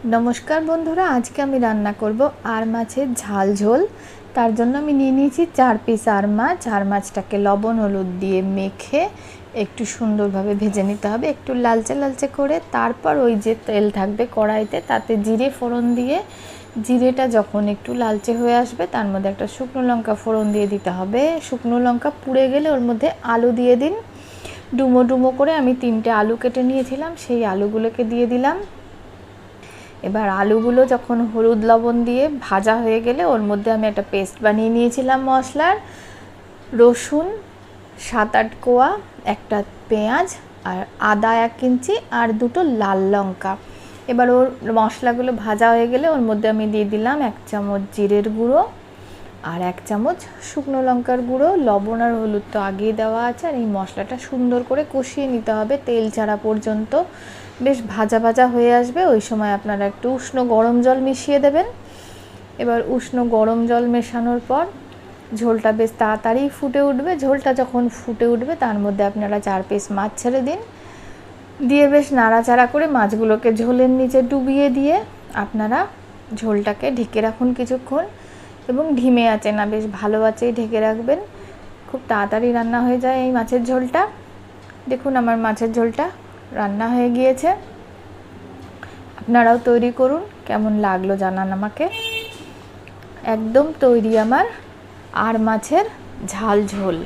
नमस्कार बंधुरा आज के आमी रान्ना करब आर माछेर झाल झोल। तार जन्य आमी निये निয়েছি 4 पिस आर माछटाके लवण हलुद दिए मेखे एकटू सुंदरभावे भेजे निते हबे, एकटू लालचे लालचे करे। तारपर ओई जे तेल थाकबे कड़ाइते ताते जिरे फोड़न दिए जिरेटा जखन एकटू लालचे हये आसबे तार मध्ये एकटा शुकनो लंका फोड़न दिए दिते हबे। शुकनो लंका पुड़े गेले ओर मध्ये आलू दिए दिन, डुमो डुमो करे आमी 3टे आलू केटे निয়েছিলাম सेई आलूगुलोके दिए दिलाम। এবার আলুগুলো যখন হলুদ লবণ দিয়ে ভাজা হয়ে গেলে ওর মধ্যে আমি একটা পেস্ট বানিয়ে নিয়েছিলাম মশলার, রসুন 7-8 কোয়া, একটা পেঁয়াজ আর আদা 1 ইঞ্চি আর দুটো লাল লঙ্কা। এবার ওর মশলাগুলো ভাজা হয়ে গেলে ওর মধ্যে আমি দিয়ে দিলাম 1 চামচ জিরের গুঁড়ো আর 1 চামচ শুকনো লঙ্কার গুঁড়ো। লবণ আর হলুদ তো আগেই দেওয়া আছে। আর এই মশলাটা সুন্দর করে কষিয়ে নিতে হবে তেল ছাড়া পর্যন্ত। বেশ ভাজা ভাজা হয়ে আসবে ওই সময় আপনারা একটু উষ্ণ গরম জল মিশিয়ে দেবেন। এবার উষ্ণ গরম জল মেশানোর পর ঝোলটা বেশ তাড়াতাড়ি ফুটে উঠবে। ঝোলটা যখন ফুটে উঠবে তার মধ্যে আপনারা 4 পিস মাছ ছেড়ে দিন, দিয়ে বেশ নাড়াচাড়া করে মাছগুলোকে ঝোলের নিচে ডুবিয়ে দিয়ে আপনারা ঝোলটাকে ঢেকে রাখুন কিছুক্ষণ এবং ধিমে আঁচে না, বেশ ভালো আঁচেই ঢেকে রাখবেন। খুব তাড়াতাড়ি রান্না হয়ে যায় এই মাছের ঝোলটা। দেখুন আমার মাছের ঝোলটা রান্না হয়ে গিয়েছে। আপনারাও তৈরি করুন, কেমন লাগলো জানান আমাকে। একদম তৈরি আমার আর মাছের ঝাল ঝোল।